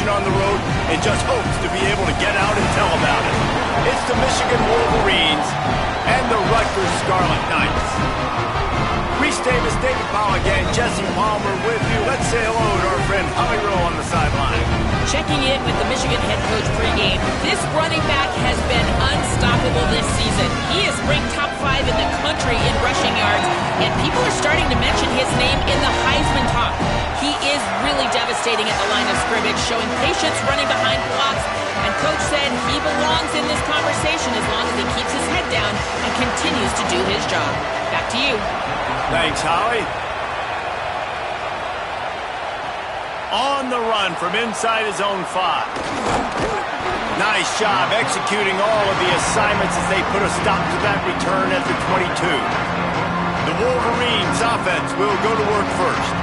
situation on the road and just hopes to be able to get out and tell about it. It's the Michigan Wolverines and the Rutgers Scarlet Knights. Reese Davis, David Powell again, Jesse Palmer with you. Let's say hello to our friend Howie Rowe on the sideline. Checking in with the Michigan head coach pregame. This running back has been unstoppable this season. He is ranked top 5 in the country in rushing yards, and people are starting to mention his name in the Heisman talk. He is really devastating at the line of scrimmage, showing patience running behind blocks, and coach said he belongs in this conversation as long as he keeps his head down and continues to do his job. Back to you. Thanks, Howie. On the run from inside his own 5. Nice job executing all of the assignments as they put a stop to that return at the 22. The Wolverines offense will go to work first.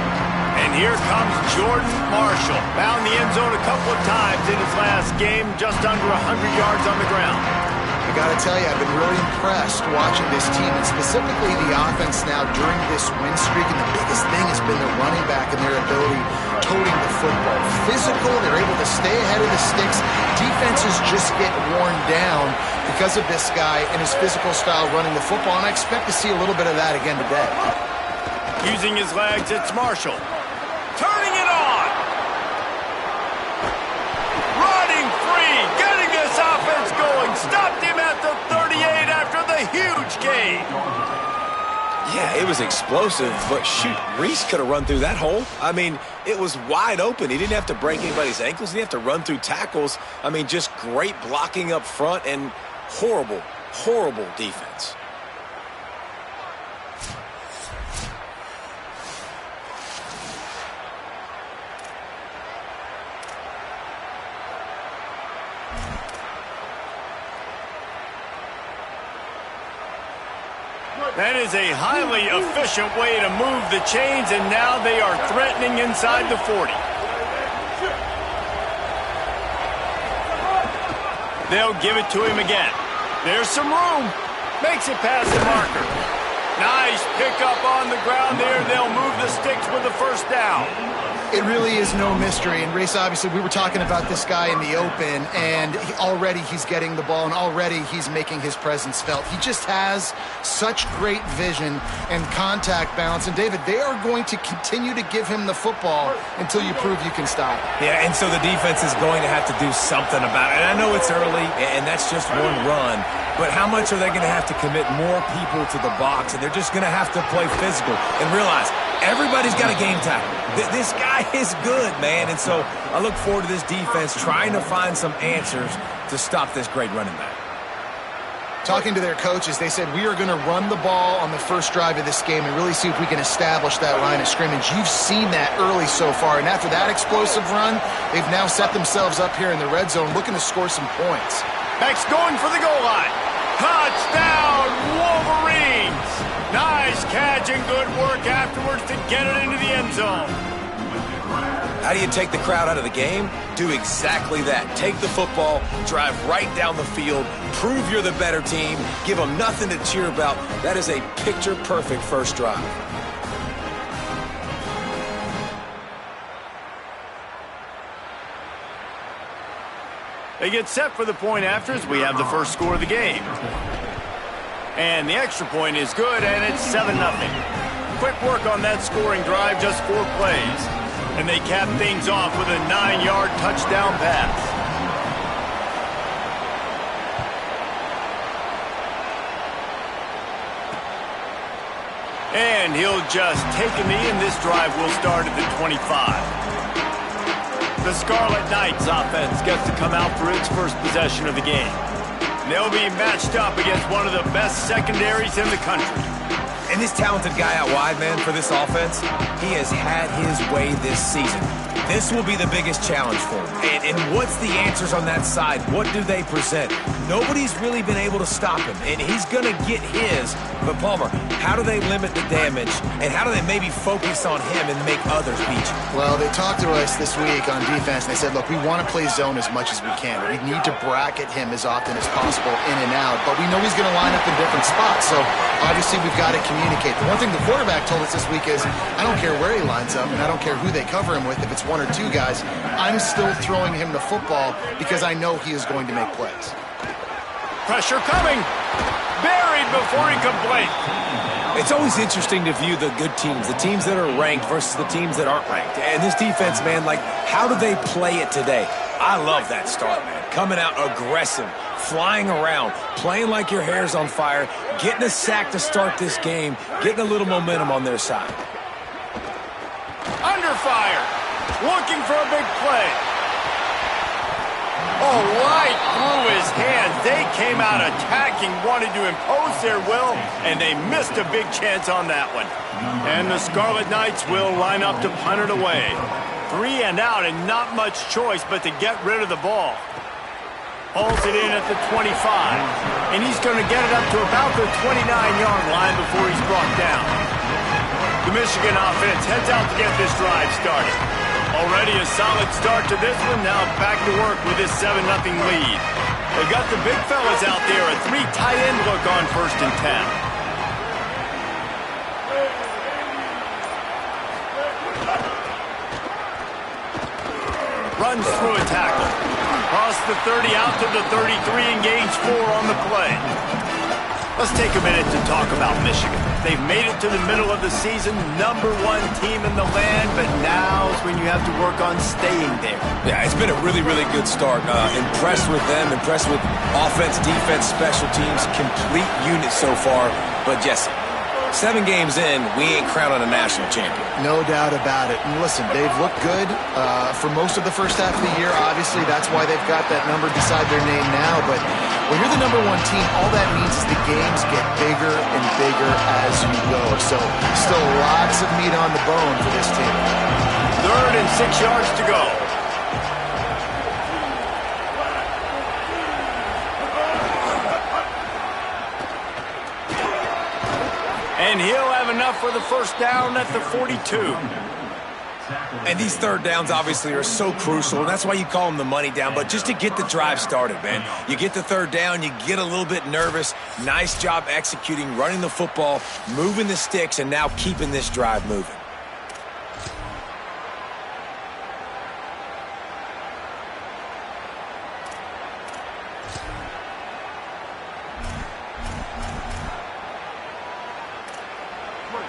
And here comes Jordan Marshall. Found the end zone a couple of times in his last game, just under 100 yards on the ground. I got to tell you, I've been really impressed watching this team, and specifically the offense now during this win streak. And the biggest thing has been their running back and their ability toting the football. Physical, they're able to stay ahead of the sticks. Defenses just get worn down because of this guy and his physical style running the football, and I expect to see a little bit of that again today. Using his legs, it's Marshall. Turning it on! Running free, getting this offense going. Stopped him at the 38 after the huge gain. Yeah, it was explosive, but shoot, Reese could have run through that hole. I mean, it was wide open. He didn't have to break anybody's ankles. He didn't have to run through tackles. I mean, just great blocking up front and horrible, horrible defense. That is a highly efficient way to move the chains, and now they are threatening inside the 40. They'll give it to him again. There's some room. Makes it past the marker. Nice pickup on the ground there. They'll move the sticks with the first down. It really is no mystery. And Race, obviously, we were talking about this guy in the open, and already he's getting the ball, and already he's making his presence felt. He just has such great vision and contact balance. And, David, they are going to continue to give him the football until you prove you can stop it. Yeah, and so the defense is going to have to do something about it. And I know it's early, and that's just one run. But how much are they going to have to commit more people to the box? And they're just going to have to play physical and realize everybody's got a game tackle. This guy is good, man. And so I look forward to this defense trying to find some answers to stop this great running back. Talking to their coaches, they said, we are going to run the ball on the first drive of this game and really see if we can establish that line of scrimmage. You've seen that early so far, and after that explosive run, they've now set themselves up here in the red zone looking to score some points. Beck's going for the goal line. Touchdown, Wolverines! Nice catch and good work afterwards to get it into the end zone. How do you take the crowd out of the game? Do exactly that. Take the football, drive right down the field, prove you're the better team, give them nothing to cheer about. That is a picture-perfect first drive. They get set for the point after as we have the first score of the game. And the extra point is good, and it's 7-0. Quick work on that scoring drive, just 4 plays. And they cap things off with a 9-yard touchdown pass. And he'll just take a knee, and this drive will start at the 25. The Scarlet Knights offense gets to come out for its first possession of the game. They'll be matched up against one of the best secondaries in the country. And this talented guy out wide, man, for this offense, he has had his way this season. This will be the biggest challenge for him. And what's the answers on that side? What do they present? Nobody's really been able to stop him, and he's going to get his. But, Palmer, how do they limit the damage, and how do they maybe focus on him and make others beat you? Well, they talked to us this week on defense, and they said, look, we want to play zone as much as we can. We need to bracket him as often as possible in and out, but we know he's going to line up in different spots, so obviously we've got to communicate. The one thing the quarterback told us this week is, I don't care where he lines up, and I don't care who they cover him with. If it's 1 one or two guys, I'm still throwing him the football because I know he is going to make plays. Pressure coming. Buried before he can blink. It's always interesting to view the good teams, the teams that are ranked versus the teams that aren't ranked. And this defense, man, like, how do they play it today? I love that start, man. Coming out aggressive, flying around, playing like your hair's on fire, getting a sack to start this game, getting a little momentum on their side. Under fire. Looking for a big play. Oh, right through his hands. They came out attacking, wanted to impose their will, and they missed a big chance on that one. And the Scarlet Knights will line up to punt it away. 3 and out, and not much choice but to get rid of the ball. Holds it in at the 25, and he's going to get it up to about the 29-yard line before he's brought down. The Michigan offense heads out to get this drive started. Already a solid start to this one, now back to work with this 7-0 lead. They've got the big fellas out there, a 3 tight end look on 1st and 10. Runs through a tackle. Across the 30 out to the 33, engage 4 on the play. Let's take a minute to talk about Michigan. They've made it to the middle of the season, #1 team in the land, but now is when you have to work on staying there. Yeah, it's been a really, really good start. Impressed with them, impressed with offense, defense, special teams, complete unit so far. But yes, 7 games in, we ain't crowning a national champion. No doubt about it. And listen, they've looked good for most of the first half of the year. Obviously, that's why they've got that number beside their name now. But when you're the #1 team, all that means is the games get bigger and bigger as you go. So still lots of meat on the bone for this team. 3rd and 6 yards to go. And he'll have enough for the first down at the 42. And these 3rd downs obviously are so crucial, and that's why you call them the money down. But just to get the drive started, man, you get the 3rd down, you get a little bit nervous. Nice job executing, running the football, moving the sticks, and now keeping this drive moving.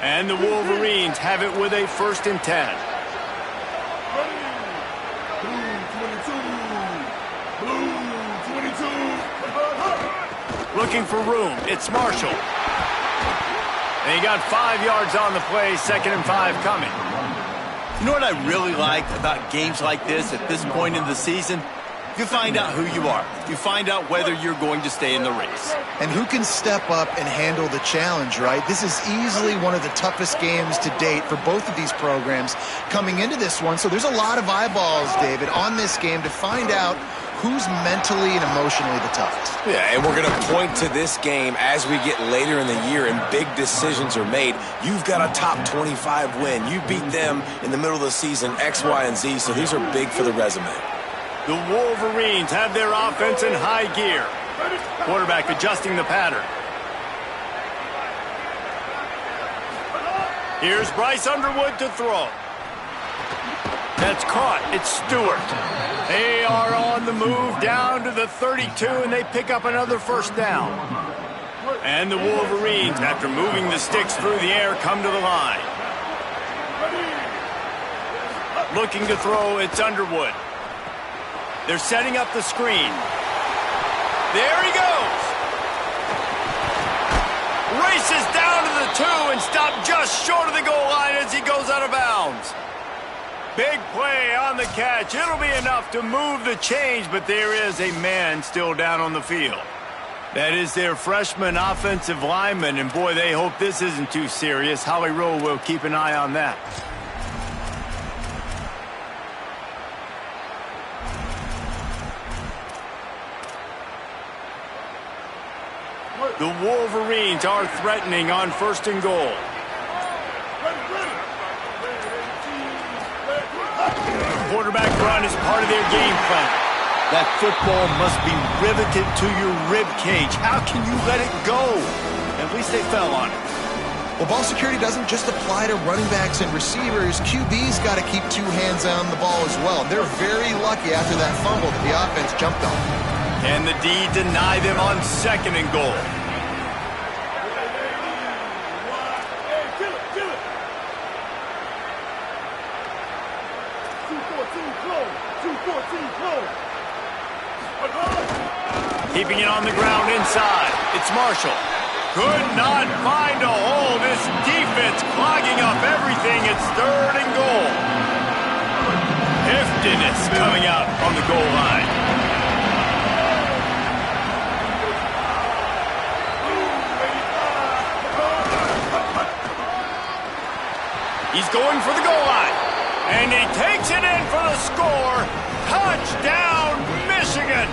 And the Wolverines have it with a 1st and 10. Looking for room. It's Marshall. And he got 5 yards on the play, 2nd and 5 coming. You know what I really like about games like this at this point in the season? You find out who you are. You find out whether you're going to stay in the race. And who can step up and handle the challenge, right? This is easily one of the toughest games to date for both of these programs coming into this one. So there's a lot of eyeballs, David, on this game to find out who's mentally and emotionally the toughest. Yeah, and we're going to point to this game as we get later in the year and big decisions are made. You've got a top 25 win. You beat them in the middle of the season, X, Y, and Z, so these are big for the resume. The Wolverines have their offense in high gear. Quarterback adjusting the pattern. Here's Bryce Underwood to throw. That's caught. It's Stewart. They are on the move down to the 32, and they pick up another 1st down. And the Wolverines, after moving the sticks through the air, come to the line. Looking to throw, it's Underwood. They're setting up the screen. There he goes. Races down to the 2 and stopped just short of the goal line as he goes out of bounds. Big play on the catch. It'll be enough to move the chains, but there is a man still down on the field. That is their freshman offensive lineman, and boy, they hope this isn't too serious. Howie Rowe will keep an eye on that. The Wolverines are threatening on 1st and goal. Quarterback run is part of their game plan. That football must be riveted to your rib cage. How can you let it go? At least they fell on it. Well, ball security doesn't just apply to running backs and receivers. QB's got to keep 2 hands on the ball as well. They're very lucky after that fumble that the offense jumped on. And the D deny them on 2nd and goal. Keeping it on the ground inside. It's Marshall. Could not find a hole. This defense clogging up everything. It's 3rd and goal. Heftiness coming out on the goal line. He's going for the goal line. And he takes it in for the score. Touchdown, Michigan.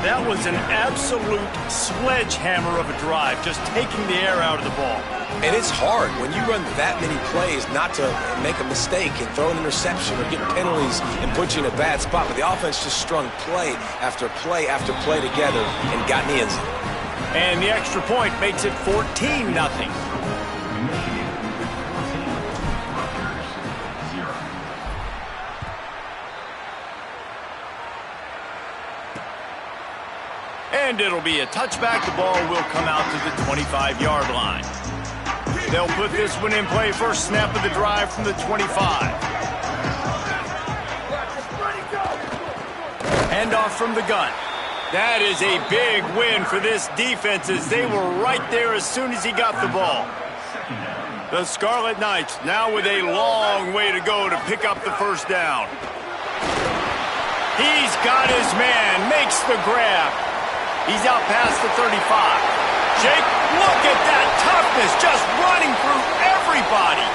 That was an absolute sledgehammer of a drive, just taking the air out of the ball. And it's hard when you run that many plays not to make a mistake and throw an interception or get penalties and put you in a bad spot. But the offense just strung play after play after play together and got in the end zone. And the extra point makes it 14-0. And it'll be a touchback. The ball will come out to the 25-yard line. They'll put this one in play. First snap of the drive from the 25. Handoff from the gun. That is a big win for this defense as they were right there as soon as he got the ball. The Scarlet Knights now with a long way to go to pick up the first down. He's got his man, makes the grab. He's out past the 35. Jake, look at that toughness, just running through everybody.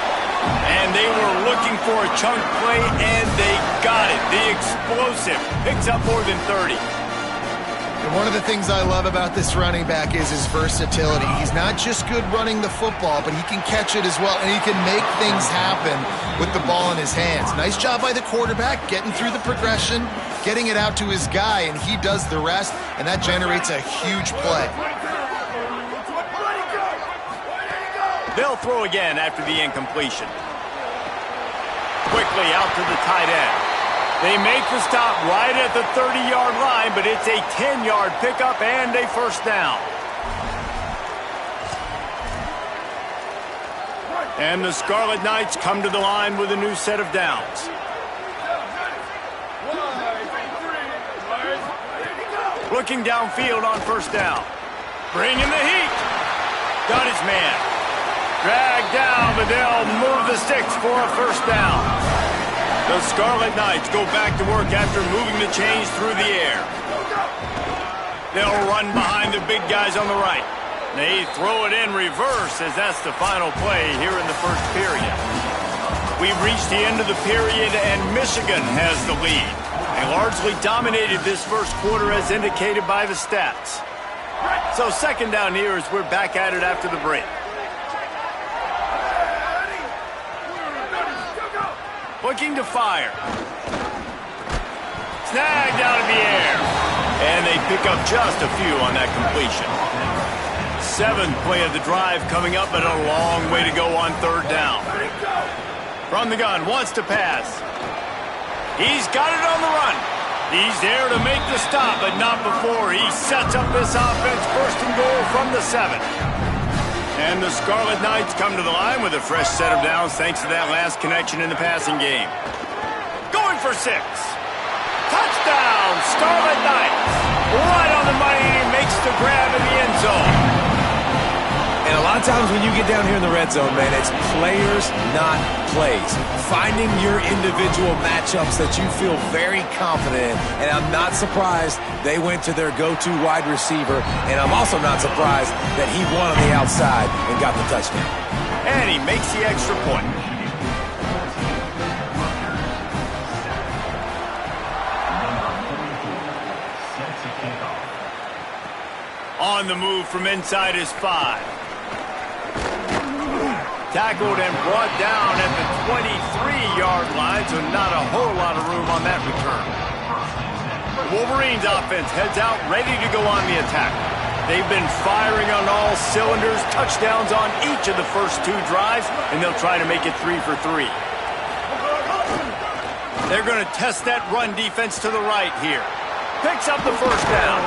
And they were looking for a chunk play, and they got it. The explosive picks up more than 30. And one of the things I love about this running back is his versatility. He's not just good running the football, but he can catch it as well, and he can make things happen with the ball in his hands. Nice job by the quarterback, getting through the progression, getting it out to his guy, and he does the rest, and that generates a huge play. They'll throw again after the incompletion. Quickly out to the tight end. They make the stop right at the 30-yard line, but it's a 10-yard pickup and a first down. And the Scarlet Knights come to the line with a new set of downs. Looking downfield on first down. Bringing the heat. Got his man. Dragged down, but they'll move the sticks for a first down. The Scarlet Knights go back to work after moving the chains through the air. They'll run behind the big guys on the right. They throw it in reverse as that's the final play here in the first period. We've reached the end of the period and Michigan has the lead. They largely dominated this first quarter as indicated by the stats. So second down here as we're back at it after the break. Looking to fire. Snagged out of the air. And they pick up just a few on that completion. 7th play of the drive coming up, but a long way to go on third down. From the gun, wants to pass. He's got it on the run. He's there to make the stop, but not before he sets up this offense. First and goal from the 7. And the Scarlet Knights come to the line with a fresh set of downs thanks to that last connection in the passing game. Going for 6. Touchdown, Scarlet Knights. Right on the money, makes the grab in the end zone. And a lot of times when you get down here in the red zone, man, it's players, not plays. Finding your individual matchups that you feel very confident in. And I'm not surprised they went to their go-to wide receiver. And I'm also not surprised that he won on the outside and got the touchdown. And he makes the extra point. On the move from inside his 5. Tackled and brought down at the 23-yard line, so not a whole lot of room on that return. The Wolverines offense heads out, ready to go on the attack. They've been firing on all cylinders, touchdowns on each of the first 2 drives, and they'll try to make it 3 for 3. They're going to test that run defense to the right here. Picks up the first down.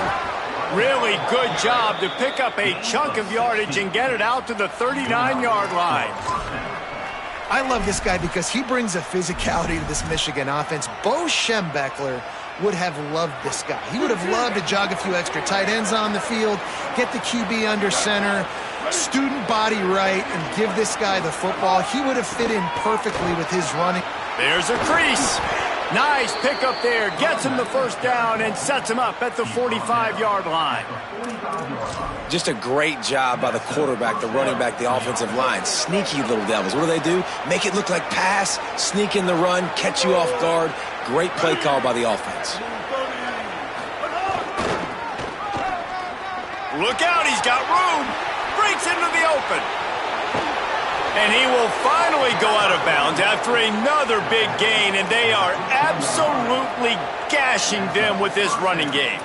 Really good job to pick up a chunk of yardage and get it out to the 39-yard line. I love this guy because he brings a physicality to this Michigan offense. Bo Schembechler would have loved this guy. He would have loved to jog a few extra tight ends on the field, get the QB under center, student body right, and give this guy the football. He would have fit in perfectly with his running. There's a crease. Nice pickup there. Gets him the first down and sets him up at the 45-yard line. Just a great job by the quarterback, the running back, the offensive line. Sneaky little devils. What do? Make it look like pass, sneak in the run, catch you off guard. Great play call by the offense. Look out, he's got room. Breaks into the open. And he will finally go out of bounds after another big gain, and they are absolutely gashing them with this running game.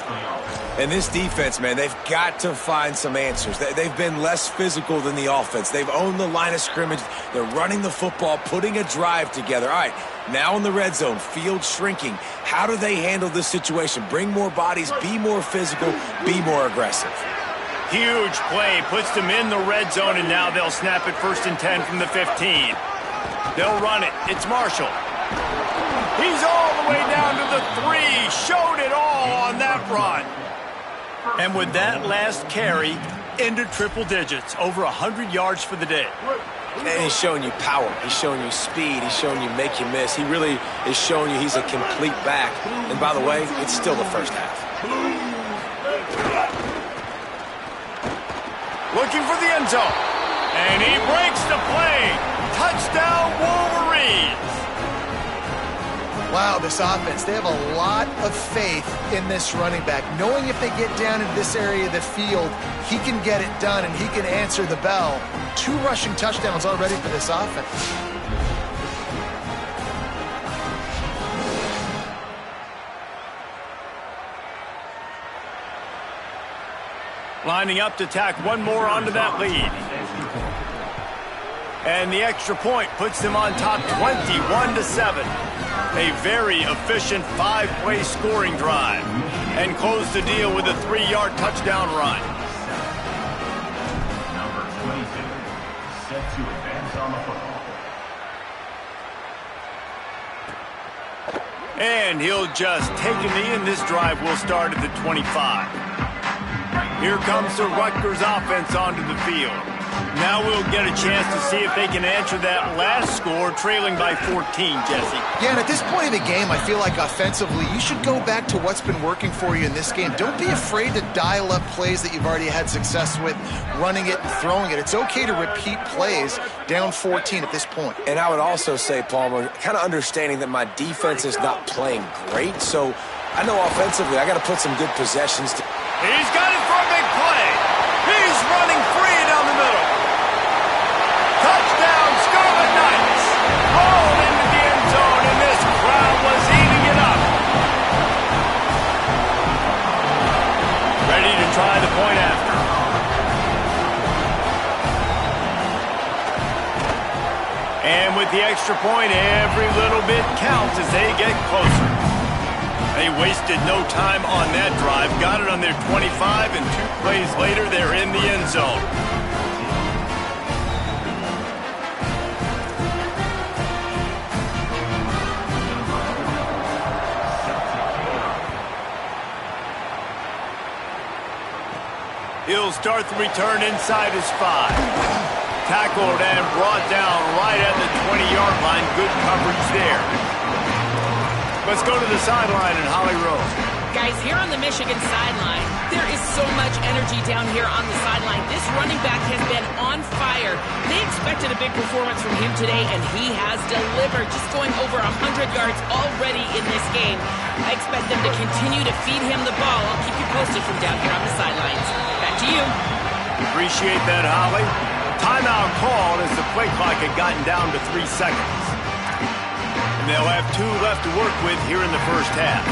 And this defense, man, they've got to find some answers. They've been less physical than the offense. They've owned the line of scrimmage. They're running the football, putting a drive together. All right, now in the red zone, field shrinking. How do they handle this situation? Bring more bodies, be more physical, be more aggressive. Huge play, puts them in the red zone, and now they'll snap it 1st and 10 from the 15. They'll run it. It's Marshall. He's all the way down to the 3. Showed it all on that run. And with that last carry, into triple digits, over 100 yards for the day. And he's showing you power. He's showing you speed. He's showing you make you miss. He really is showing you he's a complete back. And by the way, it's still the first half. Looking for the end zone. And he breaks the play. Touchdown, Wolverines. Wow, this offense, they have a lot of faith in this running back. Knowing if they get down in this area of the field, he can get it done and he can answer the bell. 2 rushing touchdowns already for this offense. Lining up to tack one more onto that lead. And the extra point puts them on top 21-7. A very efficient 5-play scoring drive. And close the deal with a 3-yard touchdown run. Number 22, set to advance on the football. And he'll just take a knee, and this drive will start at the 25. Here comes the Rutgers offense onto the field. Now we'll get a chance to see if they can answer that last score, trailing by 14, Jesse. Yeah, and at this point of the game, I feel like offensively, you should go back to what's been working for you in this game. Don't be afraid to dial up plays that you've already had success with, running it and throwing it. It's okay to repeat plays down 14 at this point. And I would also say, Palmer, kind of understanding that my defense is not playing great, so I know offensively I got to put some good possessions. He's got it for a big play. He's running free down the middle. Touchdown, Scarlet Knights. Rolled into the end zone, and this crowd was eating it up. Ready to try the point after. And with the extra point, every little bit counts as they get closer. They wasted no time on that drive. Got it on their 25, and 2 plays later, they're in the end zone. He'll start the return inside his 5. Tackled and brought down right at the 20-yard line. Good coverage there. Let's go to the sideline in Holly Rowe. Guys, here on the Michigan sideline, there is so much energy down here on the sideline. This running back has been on fire. They expected a big performance from him today, and he has delivered, just going over 100 yards already in this game. I expect them to continue to feed him the ball. I'll keep you posted from down here on the sidelines. Back to you. Appreciate that, Holly. Timeout called as the play clock had gotten down to 3 seconds. And they'll have 2 left to work with here in the first half.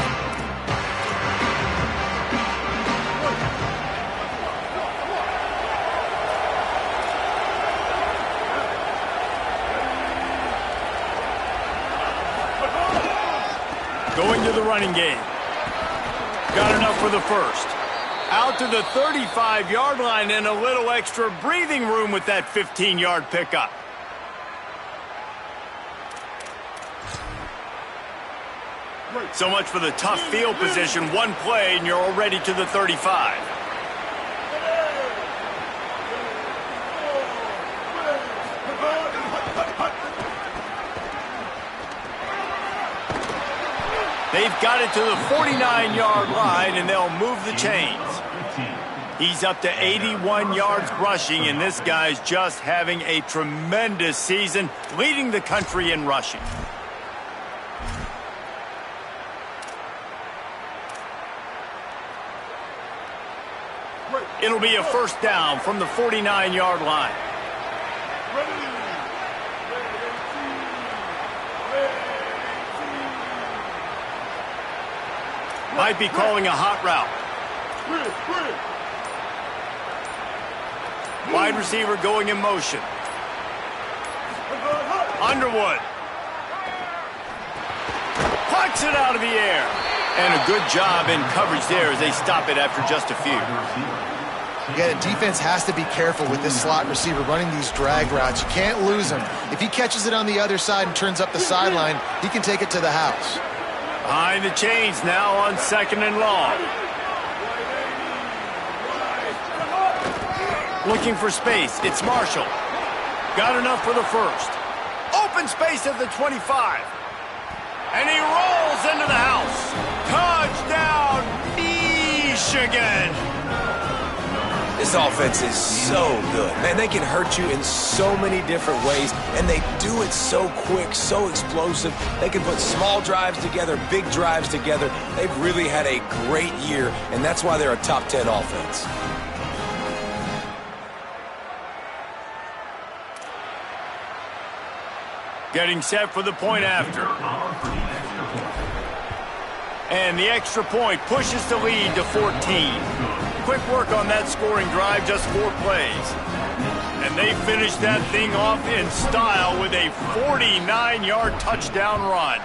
into the running game. Got enough for the first. Out to the 35-yard line and a little extra breathing room with that 15-yard pickup. So much for the tough field position. One play and you're already to the 35. They've got it to the 49-yard line, and they'll move the chains. He's up to 81 yards rushing, and this guy's just having a tremendous season, leading the country in rushing. It'll be a first down from the 49-yard line. Might be calling a hot route. Wide receiver going in motion. Underwood. Plucks it out of the air. And a good job in coverage there as they stop it after just a few. Yeah, the defense has to be careful with this slot receiver running these drag routes. You can't lose him. If he catches it on the other side and turns up the sideline, he can take it to the house. Behind the chains now on 2nd and long. Looking for space. It's Marshall. Got enough for the first. Open space at the 25. And he rolls into the house. Touchdown, Michigan. This offense is so good. Man, they can hurt you in so many different ways, and they do it so quick, so explosive. They can put small drives together, big drives together. They've really had a great year, and that's why they're a top 10 offense. Getting set for the point after. And the extra point pushes the lead to 14. Quick work on that scoring drive, just 4 plays. And they finished that thing off in style with a 49-yard touchdown run.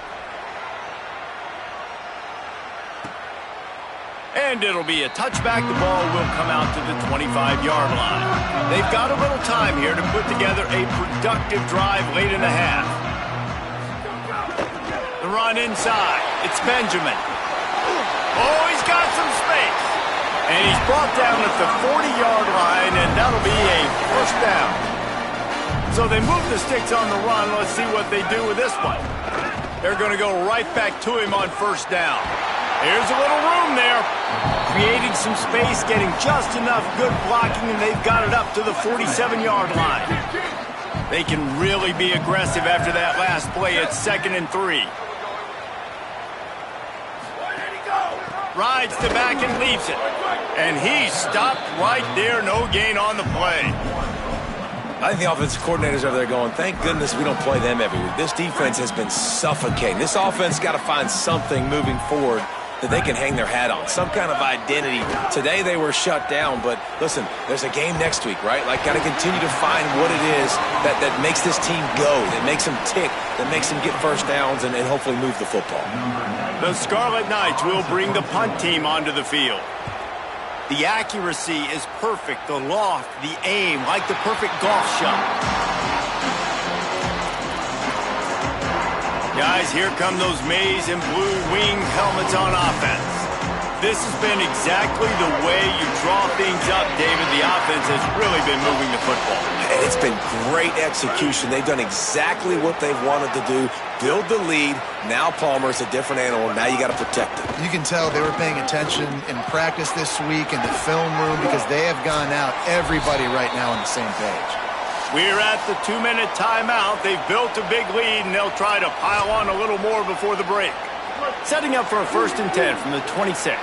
And it'll be a touchback. The ball will come out to the 25-yard line. They've got a little time here to put together a productive drive late in the half. The run inside. It's Benjamin. Oh, he's got some space. And he's brought down at the 40-yard line, and that'll be a first down. So they move the sticks on the run. Let's see what they do with this one. They're going to go right back to him on first down. Here's a little room there. Creating some space, getting just enough good blocking, and they've got it up to the 47-yard line. They can really be aggressive after that last play at 2nd and 3. Rides the back and leaves it. And he stopped right there. No gain on the play. I think the offensive coordinators over there going, thank goodness we don't play them every week. This defense has been suffocating. This offense got to find something moving forward that they can hang their hat on, some kind of identity. Today they were shut down, but listen, there's a game next week, right? Like, got to continue to find what it is that makes this team go, that makes them tick, that makes them get first downs and hopefully move the football. The Scarlet Knights will bring the punt team onto the field. The accuracy is perfect, the loft, the aim, like the perfect golf shot. Guys, here come those maize and blue wing helmets on offense. This has been exactly the way you draw things up, David. The offense has really been moving the football. And it's been great execution. They've done exactly what they've wanted to do. Build the lead. Now Palmer's a different animal. Now you got to protect him. You can tell they were paying attention in practice this week in the film room because they have gone out, everybody right now on the same page. We're at the 2-minute timeout. They've built a big lead, and they'll try to pile on a little more before the break. Setting up for a 1st and 10 from the 26.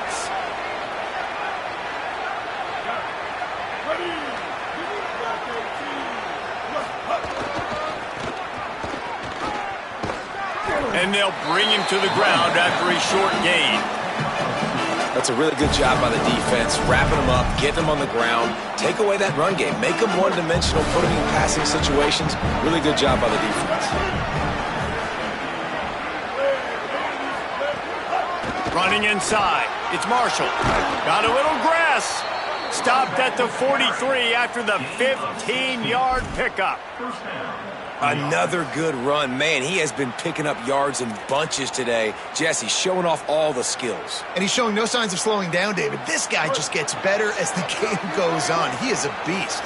And they'll bring him to the ground after a short gain. That's a really good job by the defense, wrapping them up, getting them on the ground, take away that run game, make them one-dimensional, put them in passing situations. Really good job by the defense. Running inside. It's Marshall. Got a little grass. Stopped at the 43 after the 15-yard pickup. Another good run. Man, he has been picking up yards in bunches today. Jesse showing off all the skills. And he's showing no signs of slowing down, David. This guy just gets better as the game goes on. He is a beast.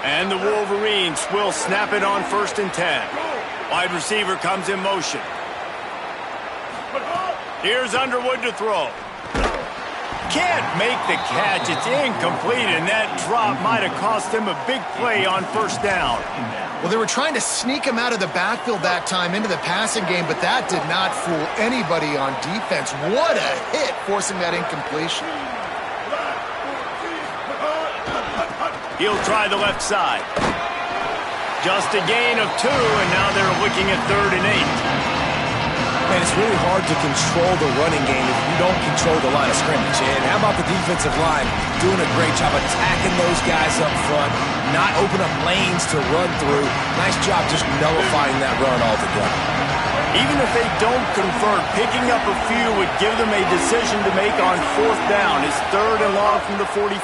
And the Wolverines will snap it on 1st and 10. Wide receiver comes in motion. Here's Underwood to throw. Can't make the catch. It's incomplete, and that drop might have cost him a big play on 1st down. Well, they were trying to sneak him out of the backfield that time into the passing game, but that did not fool anybody on defense. What a hit, forcing that incompletion. He'll try the left side. Just a gain of 2, and now they're looking at 3rd and 8. Man, it's really hard to control the running game if you don't control the line of scrimmage. And how about the defensive line doing a great job attacking those guys up front, not open up lanes to run through. Nice job just nullifying that run altogether. Even if they don't convert, picking up a few would give them a decision to make on 4th down. It's 3rd and long from the 45.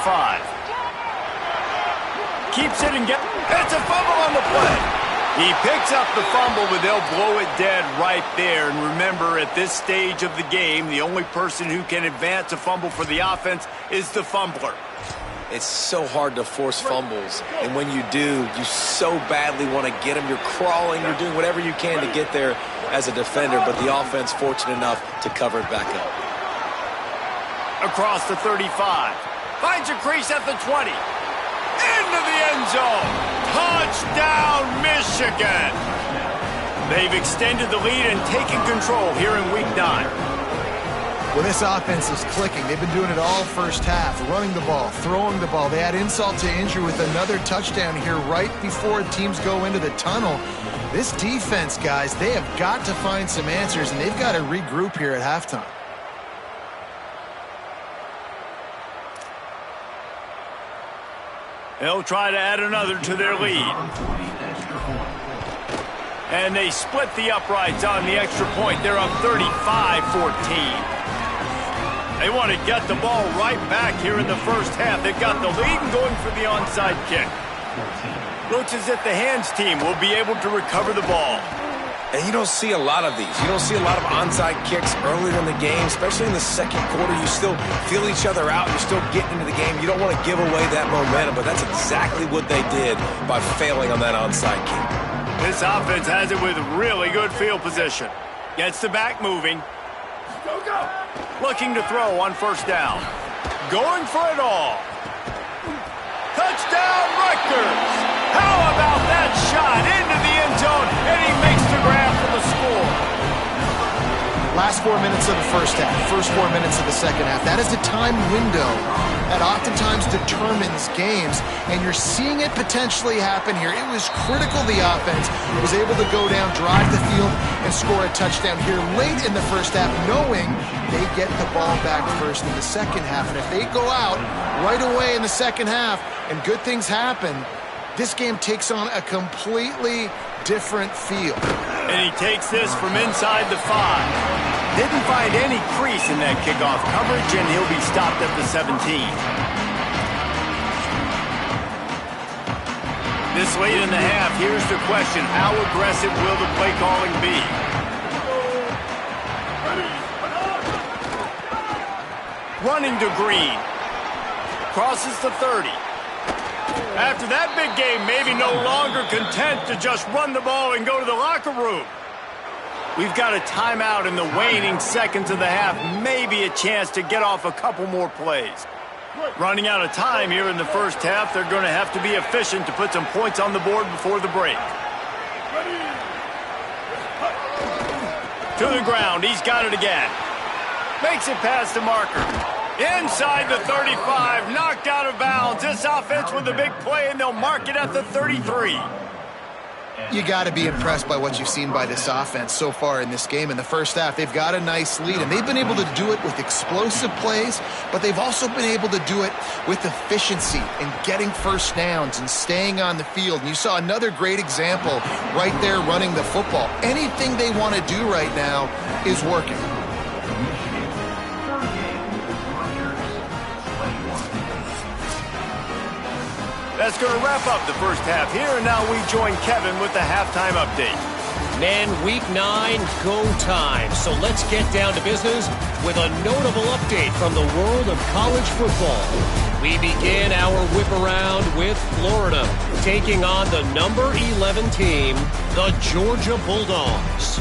Keeps it and it's a fumble on the play. He picks up the fumble, but they'll blow it dead right there. And remember, at this stage of the game, the only person who can advance a fumble for the offense is the fumbler. It's so hard to force fumbles, and when you do, you so badly want to get them. You're crawling, you're doing whatever you can to get there as a defender, but the offense fortunate enough to cover it back up. Across the 35. Finds a crease at the 20. Into the end zone. Touchdown, Michigan. They've extended the lead and taken control here in Week 9. Well, this offense is clicking. They've been doing it all first half, running the ball, throwing the ball. They add insult to injury with another touchdown here right before teams go into the tunnel. This defense, guys, they have got to find some answers, and they've got to regroup here at halftime. They'll try to add another to their lead. And they split the uprights on the extra point. They're up 35-14. They want to get the ball right back here in the first half. They've got the lead and going for the onside kick. Looks as if the hands team will be able to recover the ball. And you don't see a lot of these. You don't see a lot of onside kicks early in the game, especially in the second quarter. You still feel each other out. You're still getting into the game. You don't want to give away that momentum, but that's exactly what they did by failing on that onside kick. This offense has it with really good field position. Gets the back moving. Go, go. Looking to throw on 1st down. Going for it all. Touchdown, Rutgers! How about that shot into the end zone, and he makes the grab for the score. Last 4 minutes of the first half, first 4 minutes of the second half. That is a time window that oftentimes determines games, and you're seeing it potentially happen here. It was critical the offense was able to go down, drive the field, and score a touchdown here late in the first half, knowing they get the ball back first in the second half. And if they go out right away in the second half and good things happen, this game takes on a completely different feel. And he takes this from inside the 5. Didn't find any crease in that kickoff coverage, and he'll be stopped at the 17. This late in the half, here's the question. How aggressive will the play calling be? Running to Green. Crosses the 30. After that big game, maybe no longer content to just run the ball and go to the locker room. We've got a timeout in the waning seconds of the half. Maybe a chance to get off a couple more plays. Running out of time here in the first half. They're going to have to be efficient to put some points on the board before the break. To the ground. He's got it again. Makes it past the marker. Inside the 35, knocked out of bounds. This offense with a big play, and they'll mark it at the 33. You got to be impressed by what you've seen by this offense so far in this game. In the first half, they've got a nice lead, and they've been able to do it with explosive plays, but they've also been able to do it with efficiency and getting first downs and staying on the field. And you saw another great example right there running the football. Anything they want to do right now is working. That's going to wrap up the first half here, and now we join Kevin with the halftime update. Men, week 9, go time. So let's get down to business with a notable update from the world of college football. We begin our whip around with Florida, taking on the number 11 team, the Georgia Bulldogs.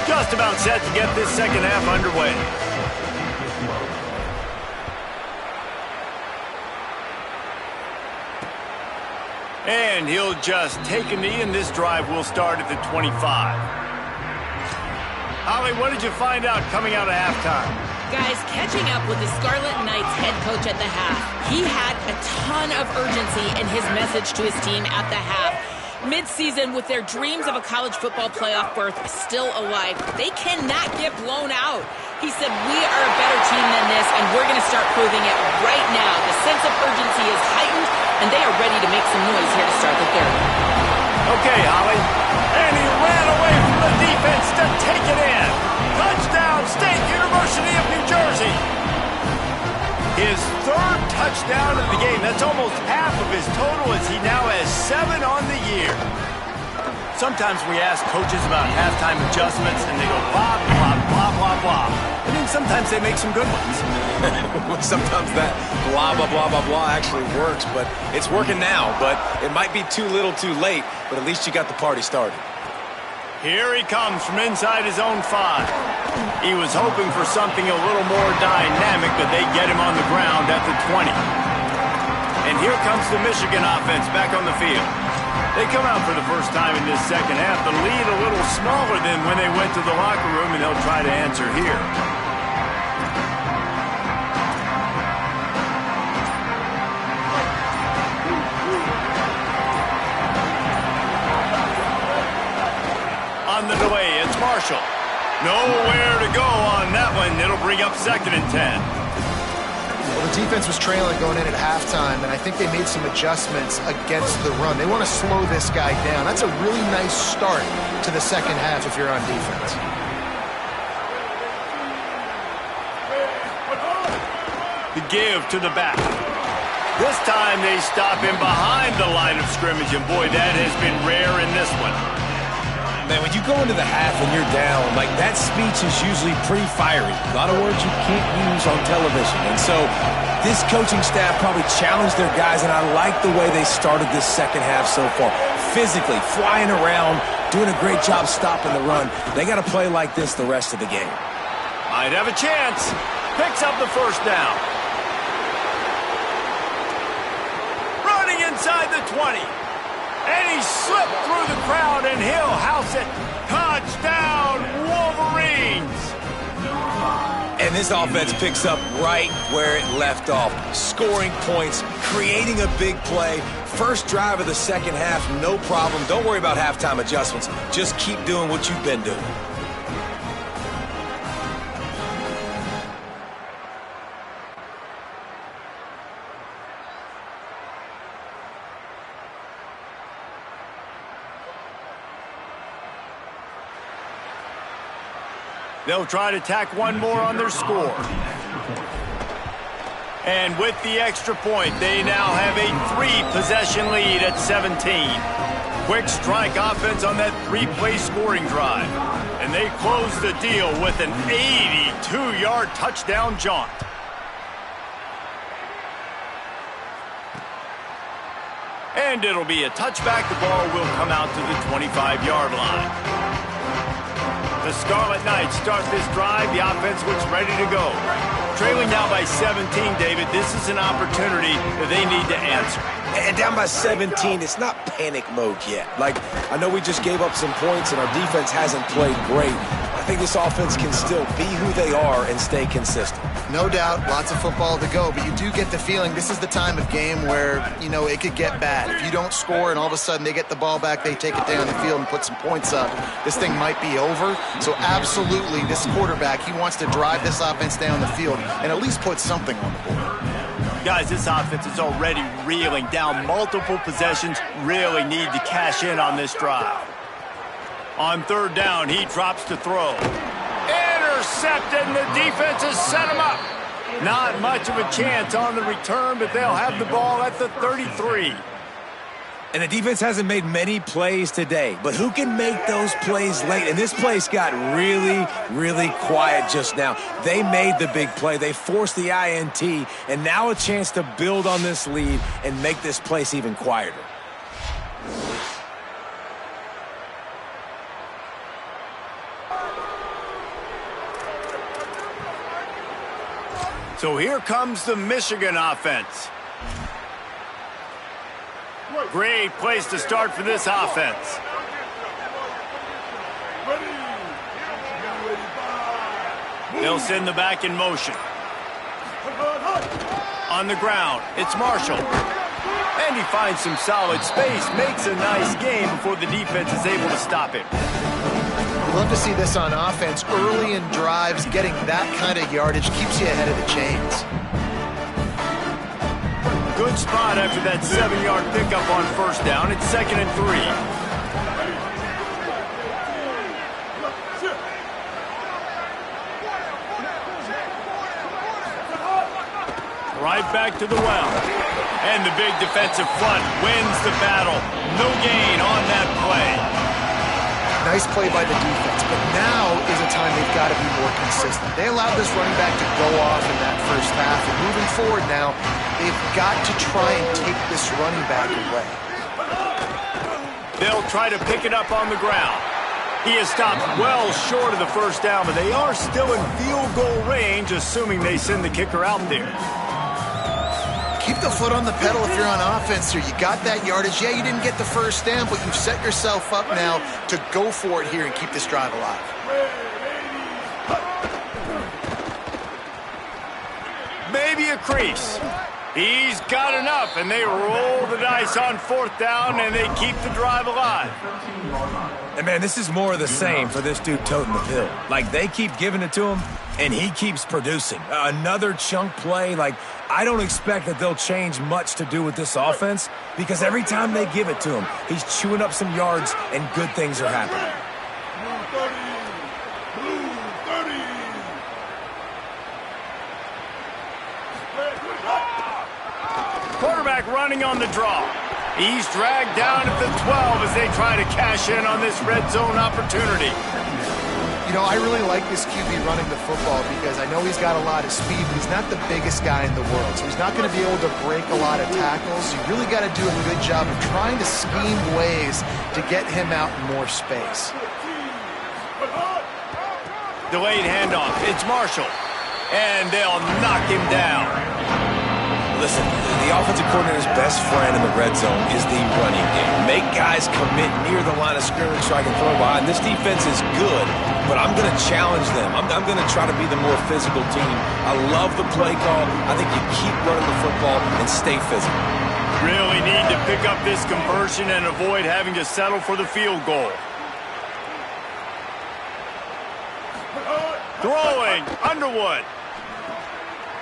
Just about set to get this second half underway. And he'll just take a knee, and this drive will start at the 25. Holly, what did you find out coming out of halftime? Guys, catching up with the Scarlet Knights head coach at the half, he had a ton of urgency in his message to his team at the half. Mid-season, with their dreams of a college football playoff berth still alive, they cannot get blown out. He said, we are a better team than this, and we're going to start proving it right now. The sense of urgency is heightened, and they are ready to make some noise here to start the third. Okay, Holly. And he ran away from the defense to take it in. Touchdown, State University of New Jersey. His third touchdown of the game. That's almost half of his total, as he now has 7 on the year. Sometimes we ask coaches about halftime adjustments, and they go blah, blah, blah, blah, blah. And then sometimes they make some good ones. Sometimes that blah, blah, blah, blah, blah actually works, but it's working now. But it might be too little too late, but at least you got the party started. Here he comes from inside his own 5. He was hoping for something a little more dynamic, but they get him on the ground at the 20. And here comes the Michigan offense back on the field. They come out for the first time in this second half. The lead a little smaller than when they went to the locker room, and they'll try to answer here. On the delay, it's Marshall. Nowhere to go on that one. It'll bring up 2nd and 10. Well, the defense was trailing going in at halftime, and I think they made some adjustments against the run. They want to slow this guy down. That's a really nice start to the second half if you're on defense. The give to the back. This time they stop him behind the line of scrimmage, and boy, that has been rare in this one. Man, when you go into the half and you're down, like that speech is usually pretty fiery. A lot of words you can't use on television. And so this coaching staff probably challenged their guys, and I like the way they started this second half so far. Physically, flying around, doing a great job stopping the run. They got to play like this the rest of the game. Might have a chance. Picks up the first down. Running inside the 20. And he slipped through the crowd, and he'll house it. Touchdown, Wolverines! And this offense picks up right where it left off. Scoring points, creating a big play. First drive of the second half, no problem. Don't worry about halftime adjustments. Just keep doing what you've been doing. They'll try to tack one more on their score. And with the extra point, they now have a 3-possession lead at 17. Quick strike offense on that 3-play scoring drive. And they close the deal with an 82-yard touchdown jaunt. And it'll be a touchback. The ball will come out to the 25-yard line. The Scarlet Knights start this drive. The offense looks ready to go. Trailing now by 17, David. This is an opportunity that they need to answer. And down by 17, it's not panic mode yet. Like, I know we just gave up some points and our defense hasn't played great. I think this offense can still be who they are and stay consistent. No doubt, lots of football to go, but you do get the feeling this is the time of game where, you know, it could get bad. If you don't score and all of a sudden they get the ball back, they take it down the field and put some points up, this thing might be over. So absolutely, this quarterback, he wants to drive this offense down the field and at least put something on the board. Guys, this offense is already reeling down multiple possessions. Really need to cash in on this drive. On third down, he drops to throw. Intercepted, and the defense has set him up. Not much of a chance on the return, but they'll have the ball at the 33. And the defense hasn't made many plays today, but who can make those plays late? And this place got really, really quiet just now. They made the big play. They forced the INT, and now a chance to build on this lead and make this place even quieter. So here comes the Michigan offense. Great place to start for this offense. They'll send the back in motion. On the ground, it's Marshall. And he finds some solid space, makes a nice game before the defense is able to stop him. Love to see this on offense. Early in drives, getting that kind of yardage keeps you ahead of the chains. Good spot after that 7-yard pickup on first down. It's 2nd and 3. Right back to the well. And the big defensive front wins the battle. No gain on that play. Nice play by the defense, but now is a time they've got to be more consistent. They allowed this running back to go off in that first half, and moving forward now, they've got to try and take this running back away. They'll try to pick it up on the ground. He is stopped well short of the first down, but they are still in field goal range, assuming they send the kicker out there. Keep the foot on the pedal if you're on offense here. You got that yardage. Yeah, you didn't get the first down, but you've set yourself up now to go for it here and keep this drive alive. Maybe a crease. He's got enough, and they roll the dice on fourth down, and they keep the drive alive. And, man, this is more of the same for this dude toting the pill. Like, they keep giving it to him, and he keeps producing. Another chunk play. Like, I don't expect that they'll change much to do with this offense because every time they give it to him, he's chewing up some yards, and good things are happening. Quarterback running on the draw. He's dragged down at the 12 as they try to cash in on this red zone opportunity. You know, I really like this QB running the football because I know he's got a lot of speed, but he's not the biggest guy in the world. So he's not going to be able to break a lot of tackles. You really got to do a good job of trying to scheme ways to get him out in more space. Delayed handoff. It's Marshall. And they'll knock him down. Listen, the offensive coordinator's best friend in the red zone is the running game. Make guys commit near the line of scrimmage so I can throw behind. This defense is good, but I'm going to challenge them. I'm going to try to be the more physical team. I love the play call. I think you keep running the football and stay physical. Really need to pick up this conversion and avoid having to settle for the field goal. Throwing, Underwood.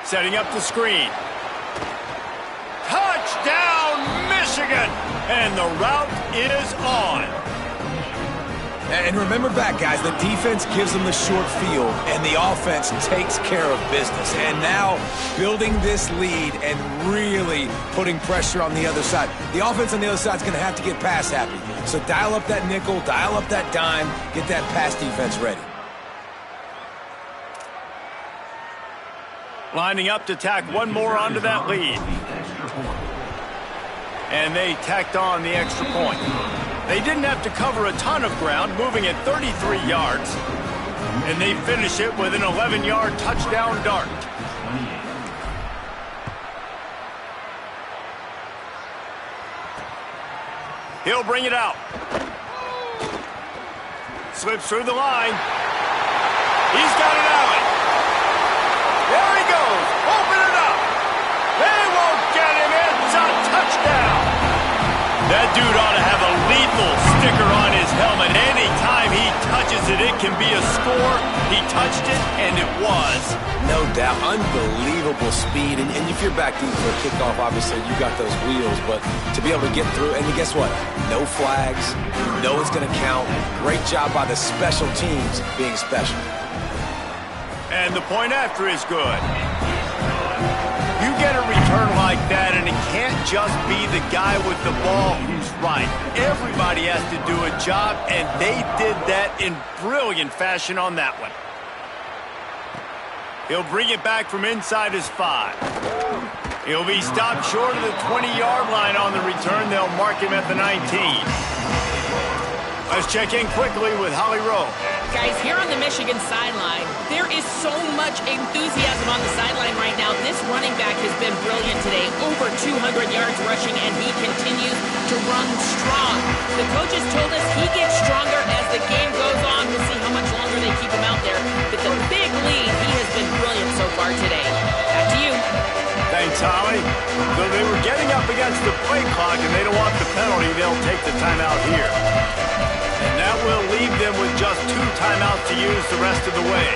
Setting up the screen. Touchdown, Michigan! And the route is on. And remember back, guys, the defense gives them the short field, and the offense takes care of business. And now building this lead and really putting pressure on the other side. The offense on the other side is going to have to get pass happy. So dial up that nickel, dial up that dime, get that pass defense ready. Lining up to tack one more onto that lead. And they tacked on the extra point. They didn't have to cover a ton of ground, moving at 33 yards. And they finish it with an 11-yard touchdown dart. He'll bring it out. Slips through the line. He's got an alley. There he goes. Open it up. They won't get him. It's a touchdown. That dude ought to have a lethal sticker on his helmet anytime he touches touches it, it can be a score. He touched it, and it was. No doubt. Unbelievable speed. And if you're back deep for a kickoff, obviously you got those wheels. But to be able to get through, and guess what? No flags. No one's going to count. Great job by the special teams being special. And the point after is good. You get a return like that, and it can't just be the guy with the ball who's right. Everybody has to do a job, and they did that in brilliant fashion on that one. He'll bring it back from inside his 5. He'll be stopped short of the 20-yard line on the return. They'll mark him at the 19. Let's check in quickly with Holly Rowe. Guys, here on the Michigan sideline, there is so much enthusiasm on the sideline right now. This running back has been brilliant today. Over 200 yards rushing, and he continues to run strong. The coaches told us he gets stronger as the game goes on. We'll see how much longer they keep him out there. But the big lead, he has been brilliant so far today. Back to you. Thanks, Holly. So they were getting up against the play clock, and they don't want the penalty. They'll take the timeout here. And that will leave them with just 2 timeouts to use the rest of the way.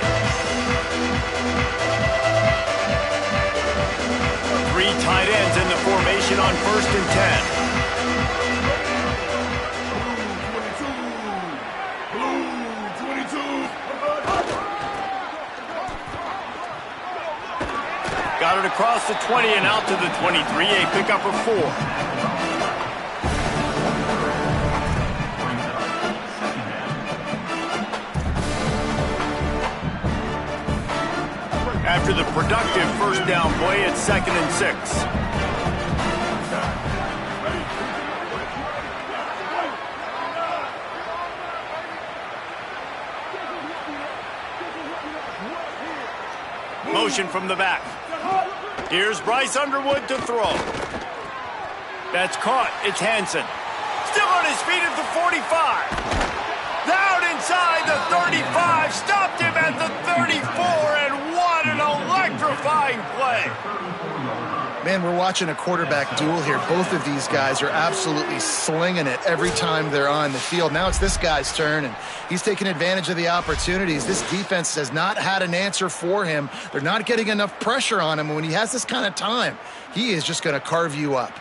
3 tight ends in the formation on 1st and 10. Got it across the 20 and out to the 23, a pickup of 4. After the productive first down play, it's 2nd and 6. Motion from the back. Here's Bryce Underwood to throw. That's caught. It's Hansen. Still on his feet at the 45. Down inside the 35. Stopped him at the 34. And what an electrifying play. Man, we're watching a quarterback duel here. Both of these guys are absolutely slinging it every time they're on the field. Now it's this guy's turn, and he's taking advantage of the opportunities. This defense has not had an answer for him. They're not getting enough pressure on him. When he has this kind of time, he is just going to carve you up.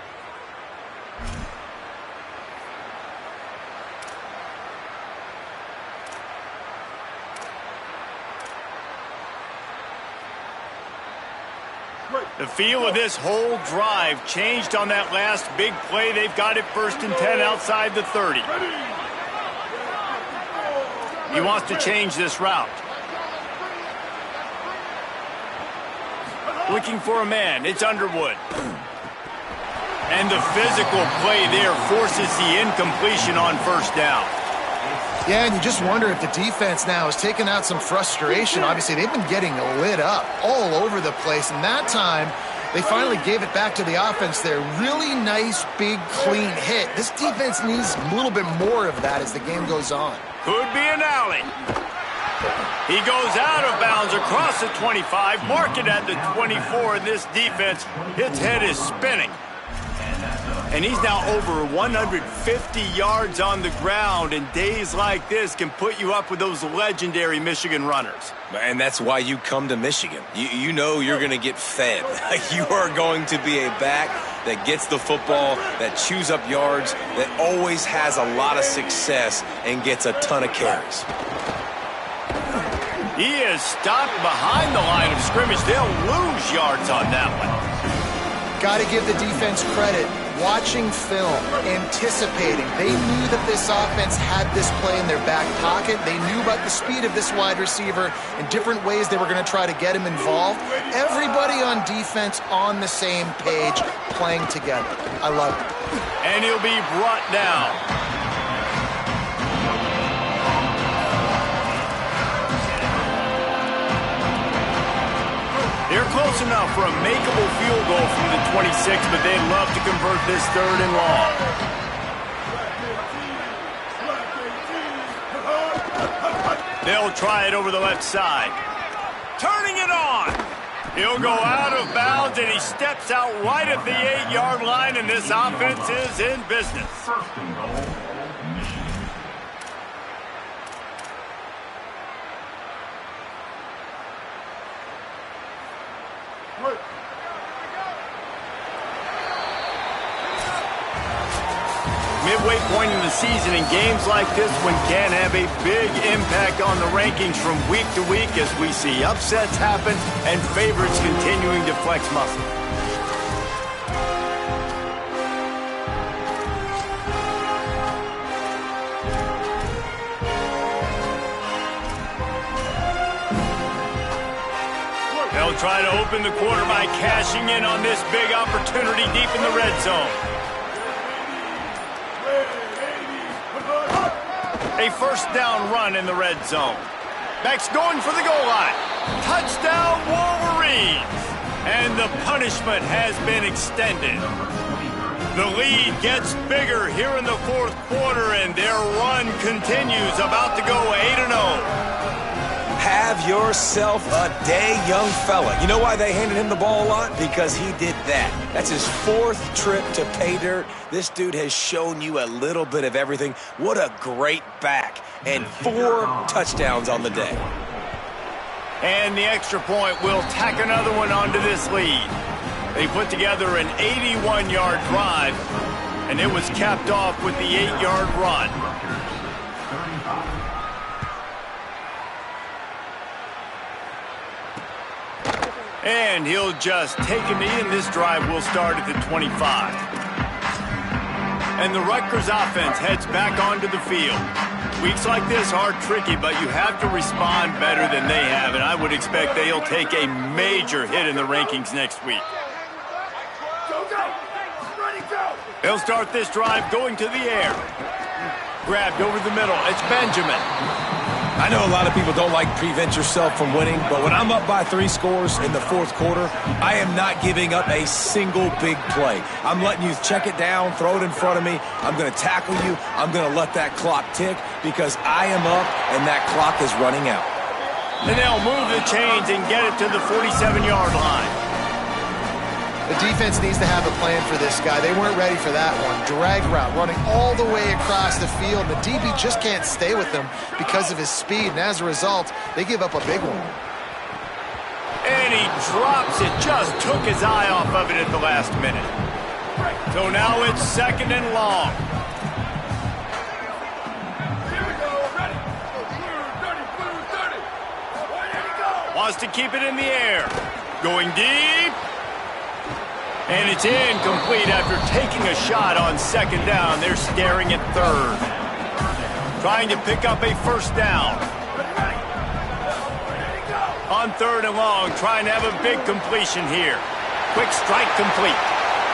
The feel of this whole drive changed on that last big play. They've got it 1st and 10 outside the 30. He wants to change this route. Looking for a man. It's Underwood. And the physical play there forces the incompletion on 1st down. Yeah, and you just wonder if the defense now has taken out some frustration. Obviously, they've been getting lit up all over the place, and that time they finally gave it back to the offense there. Really nice, big, clean hit. This defense needs a little bit more of that as the game goes on. Could be an alley. He goes out of bounds across the 25, mark it at the 24, and this defense, its head is spinning. And he's now over 150 yards on the ground, and days like this can put you up with those legendary Michigan runners. And that's why you come to Michigan. You know you're going to get fed. You are going to be a back that gets the football, that chews up yards, that always has a lot of success and gets a ton of carries. He is stopped behind the line of scrimmage. They'll lose yards on that one. Got to give the defense credit. Watching film, anticipating. They knew that this offense had this play in their back pocket. They knew about the speed of this wide receiver and different ways they were going to try to get him involved. Everybody on defense on the same page, playing together. I love it. And he'll be brought down. They're close enough for a makeable field goal from the 26, but they'd love to convert this 3rd and long. They'll try it over the left side. Turning it on. He'll go out of bounds, and he steps out right at the 8-yard line, and this offense is in business. midway point in the season, and games like this one can have a big impact on the rankings from week to week as we see upsets happen and favorites continuing to flex muscle. They'll try to open the quarter by cashing in on this big opportunity deep in the red zone. A first down run in the red zone. Backs going for the goal line. Touchdown Wolverines! And the punishment has been extended. The lead gets bigger here in the fourth quarter, and their run continues, about to go 8-0. Have yourself a day, young fella. You know why they handed him the ball a lot? Because he did that. That's his fourth trip to pay dirt. This dude has shown you a little bit of everything. What a great back. And 4 touchdowns on the day. And the extra point will tack another one onto this lead. They put together an 81-yard drive, and it was capped off with the 8-yard run. And he'll just take a knee, and this drive will start at the 25. And the Rutgers offense heads back onto the field. Weeks like this are tricky, but you have to respond better than they have, and I would expect they'll take a major hit in the rankings next week. They'll start this drive going to the air. Grabbed over the middle. It's Benjamin. I know a lot of people don't like prevent yourself from winning, but when I'm up by 3 scores in the fourth quarter, I am not giving up a single big play. I'm letting you check it down, throw it in front of me. I'm going to tackle you. I'm going to let that clock tick because I am up and that clock is running out. And they'll move the chains and get it to the 47-yard line. The defense needs to have a plan for this guy. They weren't ready for that one. Drag route, running all the way across the field. The DB just can't stay with him because of his speed, and as a result, they give up a big one. And he drops it, just took his eye off of it at the last minute. So now it's 2nd and long. Wants to keep it in the air. Going deep. And it's incomplete after taking a shot on 2nd down. They're staring at 3rd. Trying to pick up a first down. On 3rd and long, trying to have a big completion here. Quick strike complete.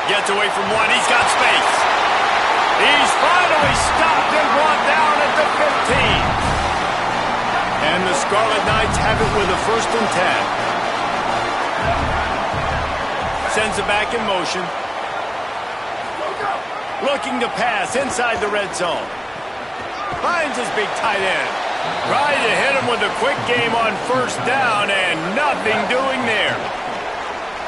Gets away from one. He's got space. He's finally stopped and brought down at the 15. And the Scarlet Knights have it with a 1st and 10. Sends it back in motion. Looking to pass inside the red zone. Finds his big tight end. Trying to hit him with a quick game on 1st down, and nothing doing there.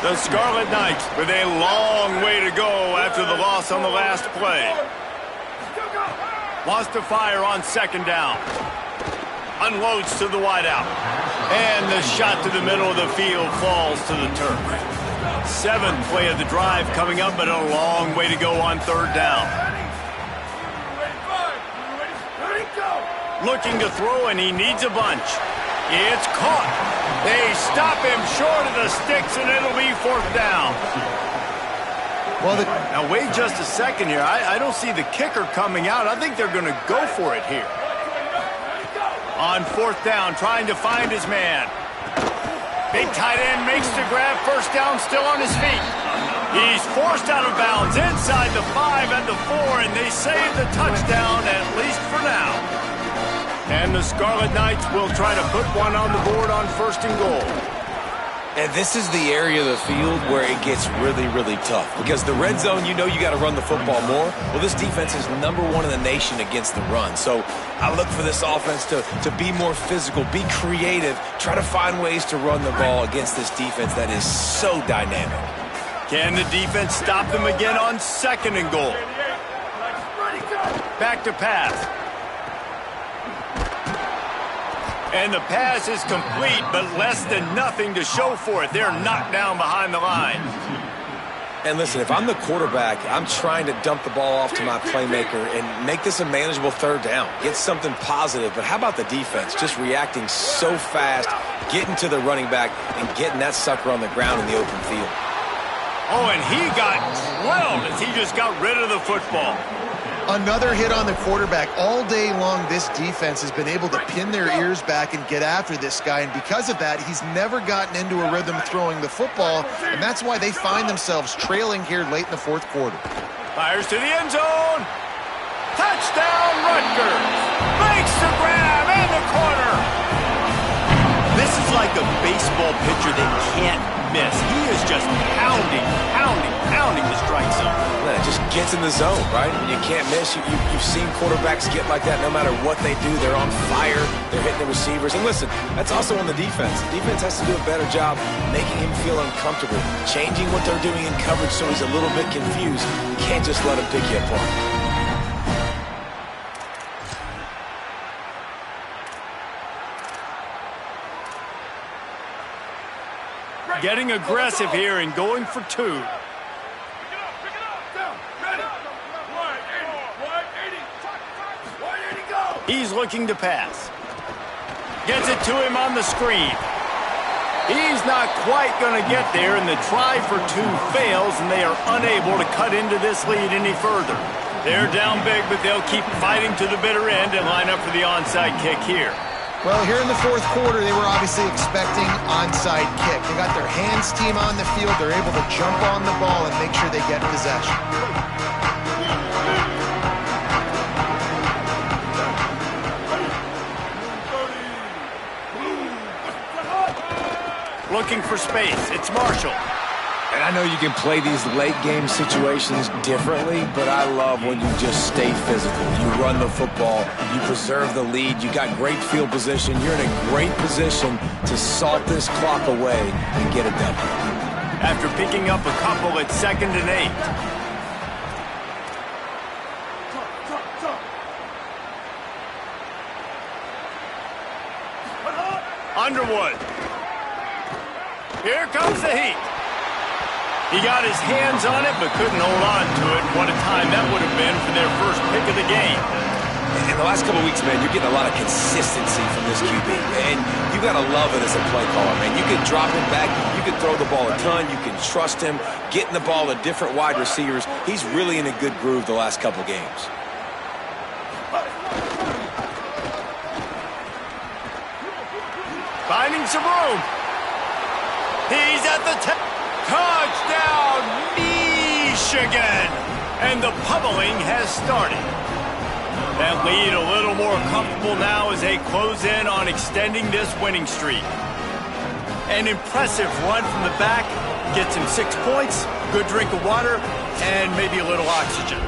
The Scarlet Knights with a long way to go after the loss on the last play. Wants to fire on 2nd down. Unloads to the wideout. And the shot to the middle of the field falls to the turf. 7th play of the drive coming up, but a long way to go on 3rd down. Looking to throw, and he needs a bunch. It's caught. They stop him short of the sticks, and it'll be 4th down. Well, now, wait just a second here. I don't see the kicker coming out. I think they're going to go for it here. On 4th down, trying to find his man. Big tight end makes the grab. 1st down, still on his feet. He's forced out of bounds inside the 5 and the 4, and they save the touchdown, at least for now. And the Scarlet Knights will try to put one on the board on 1st and goal. And this is the area of the field where it gets really, really tough. Because the red zone, you know you got to run the football more. Well, this defense is #1 in the nation against the run. So I look for this offense to be more physical, be creative, try to find ways to run the ball against this defense that is so dynamic. Can the defense stop them again on 2nd and goal? Back to pass. And the pass is complete, but less than nothing to show for it. They're knocked down behind the line. And listen, if I'm the quarterback, I'm trying to dump the ball off to my playmaker and make this a manageable third down. Get something positive. But how about the defense? Just reacting so fast, getting to the running back, and getting that sucker on the ground in the open field. Oh, and he got drilled as he just got rid of the football. Another hit on the quarterback. All day long, this defense has been able to pin their ears back and get after this guy, and because of that, he's never gotten into a rhythm throwing the football, and that's why they find themselves trailing here late in the fourth quarter. Fires to the end zone. Touchdown, Rutgers. Makes the grab in the corner. This is like a baseball pitcher that can't miss. He is just pounding the strike zone. Man, it just gets in the zone, right? You can't miss. You've seen quarterbacks get like that no matter what they do. They're on fire. They're hitting the receivers. And listen, that's also on the defense. The defense has to do a better job making him feel uncomfortable, changing what they're doing in coverage so he's a little bit confused. You can't just let him pick you apart. Getting aggressive here and going for two. He's looking to pass. Gets it to him on the screen. He's not quite going to get there, and the try for two fails, and they are unable to cut into this lead any further. They're down big, but they'll keep fighting to the bitter end and line up for the onside kick here. Well, here in the fourth quarter, they were obviously expecting onside kick. They got their hands team on the field. They're able to jump on the ball and make sure they get possession. Looking for space. It's Marshall. And I know you can play these late game situations differently, but I love when you just stay physical. You run the football, you preserve the lead, you got great field position, you're in a great position to salt this clock away and get it done. After picking up a couple at 2nd and 8. Underwood. Here comes the heat. He got his hands on it, but couldn't hold on to it. What a time that would have been for their first pick of the game. In the last couple of weeks, man, you're getting a lot of consistency from this QB. And you got to love it as a play caller, man. You can drop him back. You can throw the ball a ton. You can trust him. Getting the ball to different wide receivers. He's really in a good groove the last couple games. Finding some room. He's at the touchdown, Michigan! And the pummeling has started. That lead a little more comfortable now as they close in on extending this winning streak. An impressive run from the back. Gets him 6 points, good drink of water, and maybe a little oxygen.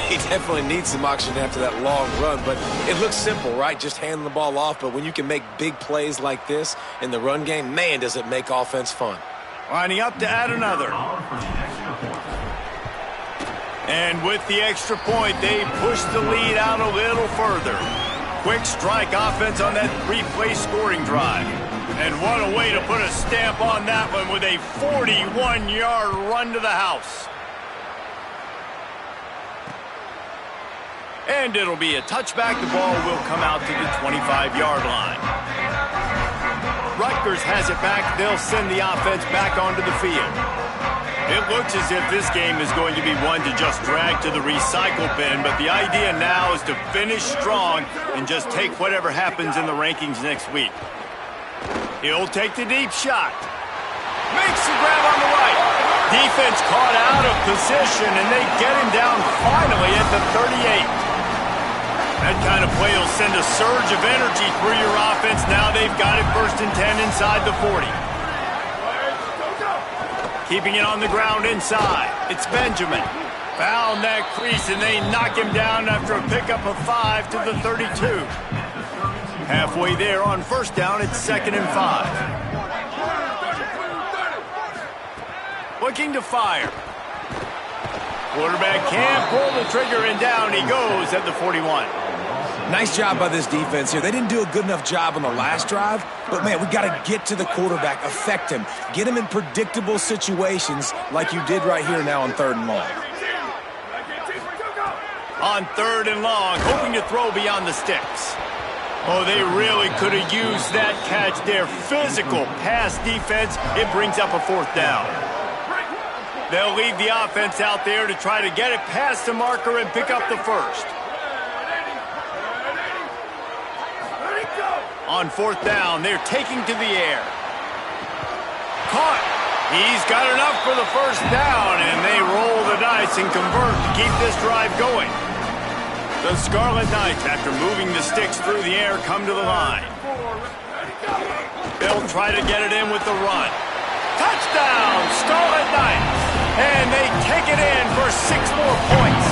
He definitely needs some oxygen after that long run, but it looks simple, right? Just handing the ball off, but when you can make big plays like this in the run game, man, does it make offense fun. Lining up to add another. And with the extra point, they push the lead out a little further. Quick strike offense on that 3-play scoring drive. And what a way to put a stamp on that one with a 41-yard run to the house. And it'll be a touchback. The ball will come out to the 25-yard line. Rutgers has it back. They'll send the offense back onto the field. It looks as if this game is going to be one to just drag to the recycle bin, but the idea now is to finish strong and just take whatever happens in the rankings next week. He'll take the deep shot. Makes the grab on the right. Defense caught out of position, and they get him down finally at the 38. That kind of play will send a surge of energy through your offense. Now they've got it 1st and 10 inside the 40. Keeping it on the ground inside. It's Benjamin. Found that crease, and they knock him down after a pickup of 5 to the 32. Halfway there on 1st down, it's 2nd and 5. Looking to fire. Quarterback can't pull the trigger, and down he goes at the 41. Nice job by this defense here. They didn't do a good enough job on the last drive, but, man, we got to get to the quarterback, affect him, get him in predictable situations like you did right here now on 3rd and long. On 3rd and long, hoping to throw beyond the sticks. Oh, they really could have used that catch there. Physical pass defense. It brings up a 4th down. They'll leave the offense out there to try to get it past the marker and pick up the 1st. On 4th down, they're taking to the air. Caught. He's got enough for the 1st down, and they roll the dice and convert to keep this drive going. The Scarlet Knights, after moving the sticks through the air, come to the line. They'll try to get it in with the run. Touchdown, Scarlet Knights! And they take it in for 6 more points.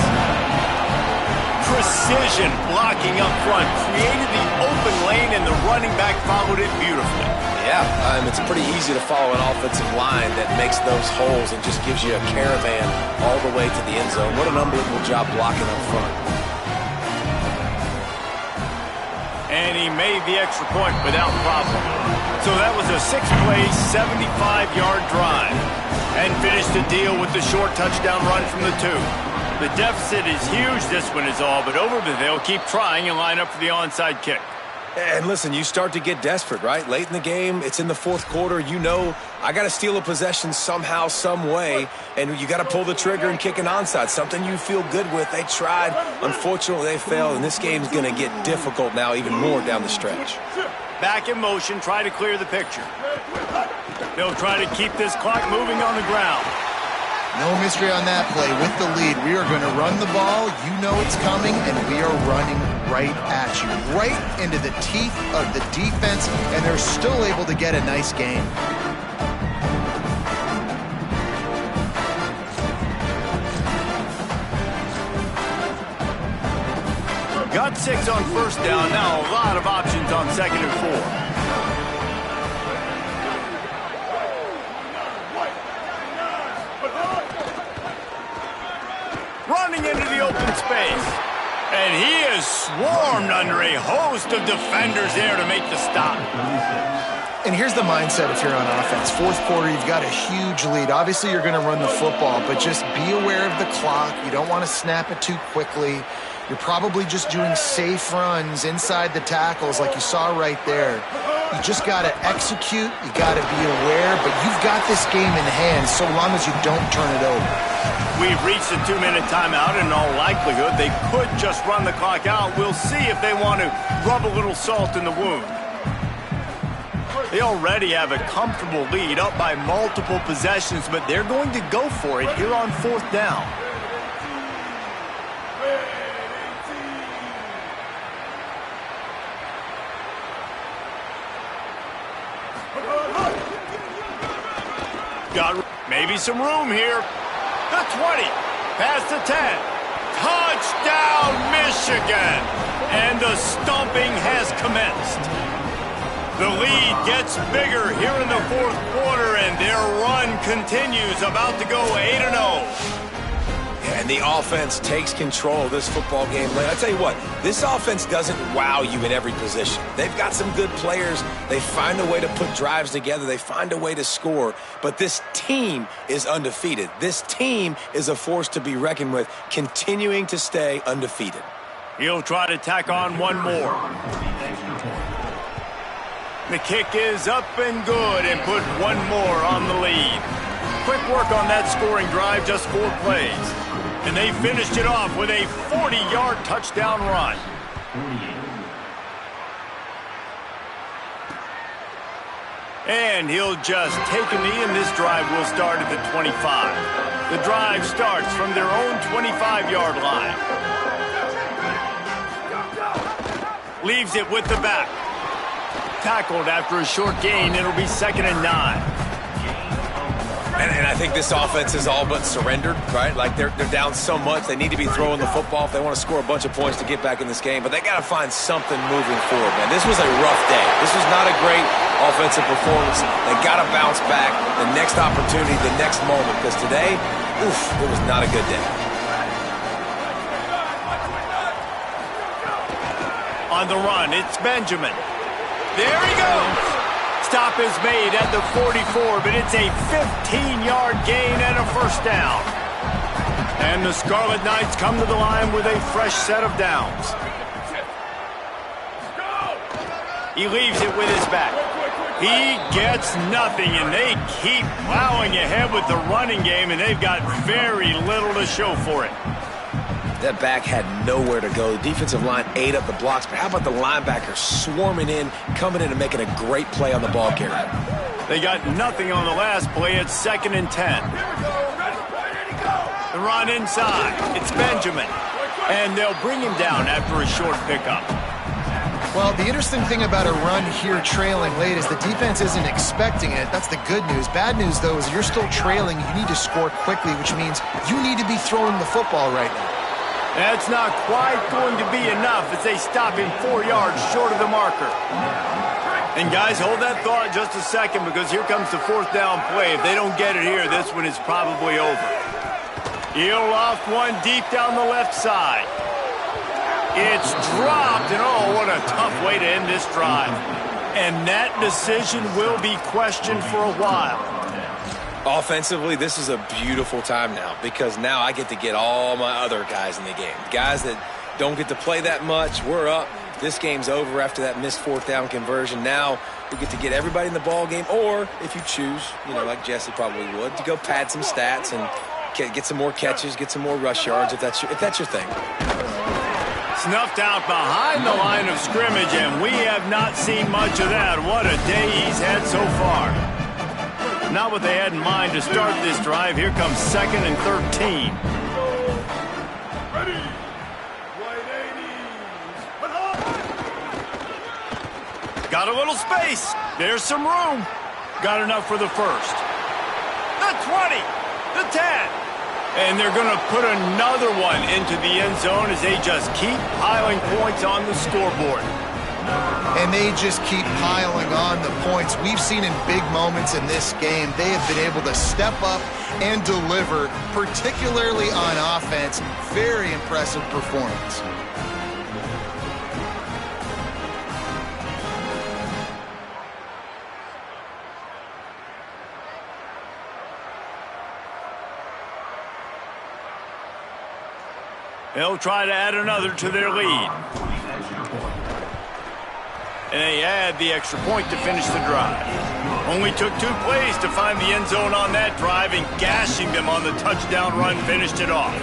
Precision blocking up front created the open lane, and the running back followed it beautifully. Yeah, it's pretty easy to follow an offensive line that makes those holes and just gives you a caravan all the way to the end zone. What an unbelievable job blocking up front. And he made the extra point without problem. So that was a 6-play, 75-yard drive. And finished the deal with the short touchdown run from the 2. The deficit is huge, this one is all, but over the they'll keep trying and line up for the onside kick. And listen, you start to get desperate, right? Late in the game, it's in the 4th quarter. You know, I got to steal a possession somehow, some way, and you got to pull the trigger and kick an onside, something you feel good with. They tried. Unfortunately, they failed, and this game's going to get difficult now even more down the stretch. Back in motion, try to clear the picture. They'll try to keep this clock moving on the ground. No mystery on that play. With the lead, we are going to run the ball. You know it's coming, and we are running right at you, right into the teeth of the defense, and they're still able to get a nice gain. Got 6 on 1st down. Now a lot of options on 2nd and 4. Running into the open space. And he is swarmed under a host of defenders there to make the stop. And here's the mindset if you're on offense. 4th quarter, you've got a huge lead. Obviously, you're going to run the football, but just be aware of the clock. You don't want to snap it too quickly. You're probably just doing safe runs inside the tackles like you saw right there. You just got to execute. You got to be aware, but you've got this game in hand so long as you don't turn it over. We've reached a 2-minute timeout. In all likelihood, they could just run the clock out. We'll see if they want to rub a little salt in the wound. They already have a comfortable lead, up by multiple possessions, but they're going to go for it here on 4th down. Got maybe some room here. The 20, past the 10. Touchdown, Michigan! And the stomping has commenced. The lead gets bigger here in the 4th quarter, and their run continues, about to go 8-0. And the offense takes control of this football game. I tell you what, this offense doesn't wow you in every position. They've got some good players. They find a way to put drives together. They find a way to score. But this team is undefeated. This team is a force to be reckoned with, continuing to stay undefeated. He'll try to tack on one more. The kick is up and good, and put one more on the lead. Quick work on that scoring drive, just 4 plays. And they finished it off with a 40-yard touchdown run. And he'll just take a knee, and this drive will start at the 25. The drive starts from their own 25-yard line. Leaves it with the back. Tackled after a short gain. It'll be 2nd and 9. And I think this offense is all but surrendered, right? Like they're down so much, they need to be throwing the football if they want to score a bunch of points to get back in this game. But they got to find something moving forward, man. This was a rough day. This was not a great offensive performance. They got to bounce back the next opportunity, the next moment, because today, it was not a good day. On the run, it's Benjamin. There he goes. Stop is made at the 44, but it's a 15-yard gain and a first down. And the Scarlet Knights come to the line with a fresh set of downs. He leaves it with his back. He gets nothing, and they keep plowing ahead with the running game, and they've got very little to show for it. That back had nowhere to go. The defensive line ate up the blocks, but how about the linebackers swarming in, coming in and making a great play on the ball carrier? They got nothing on the last play. It's 2nd and 10. The run inside. It's Benjamin. And they'll bring him down after a short pickup. Well, the interesting thing about a run here trailing late is the defense isn't expecting it. That's the good news. Bad news, though, is you're still trailing. You need to score quickly, which means you need to be throwing the football right now. That's not quite going to be enough as they stop him 4 yards short of the marker. And guys, hold that thought just a second, because here comes the 4th down play. If they don't get it here, this one is probably over. He'll loft one deep down the left side. It's dropped, and oh, what a tough way to end this drive. And that decision will be questioned for a while. Offensively, this is a beautiful time now, because now I get to get all my other guys in the game. Guys that don't get to play that much, we're up. This game's over after that missed 4th down conversion. Now we get to get everybody in the ball game, or if you choose, like Jesse probably would, to go pad some stats and get some more catches, get some more rush yards if that's your thing. Snuffed out behind the line of scrimmage, and we have not seen much of that. What a day he's had so far. Not what they had in mind to start this drive. Here comes 2nd and 13. Ready. Got a little space. There's some room. Got enough for the first. The 20. The 10. And they're going to put another one into the end zone as they just keep piling points on the scoreboard. And they just keep piling on the points. We've seen in big moments in this game, they have been able to step up and deliver, particularly on offense. Very impressive performance. They'll try to add another to their lead. And they add the extra point to finish the drive. Only took 2 plays to find the end zone on that drive, and gashing them on the touchdown run finished it off.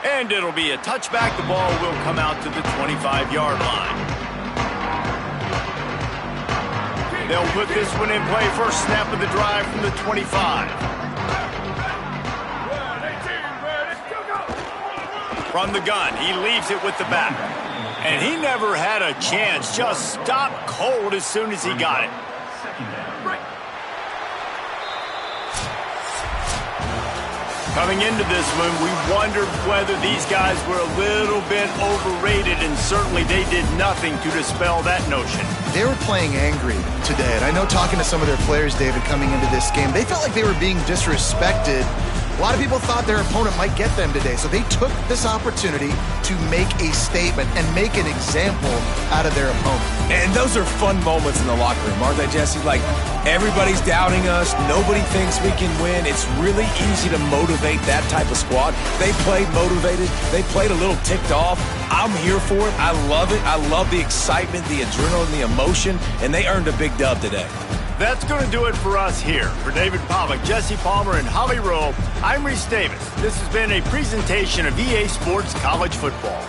And it'll be a touchback. The ball will come out to the 25-yard line. They'll put this one in play. First snap of the drive from the 25. From the gun, he leaves it with the back. And he never had a chance. Just stopped cold as soon as he got it. Coming into this one, we wondered whether these guys were a little bit overrated, and certainly they did nothing to dispel that notion. They were playing angry today, and I know talking to some of their players, David, coming into this game, they felt like they were being disrespected. A lot of people thought their opponent might get them today, so they took this opportunity to make a statement and make an example out of their opponent. And those are fun moments in the locker room, aren't they, Jesse? Like, everybody's doubting us. Nobody thinks we can win. It's really easy to motivate that type of squad. They played motivated. They played a little ticked off. I'm here for it. I love it. I love the excitement, the adrenaline, the emotion, and they earned a big dub today. That's going to do it for us here. For David Pollack, Jesse Palmer, and Holly Rowe, I'm Reese Davis. This has been a presentation of EA Sports College Football.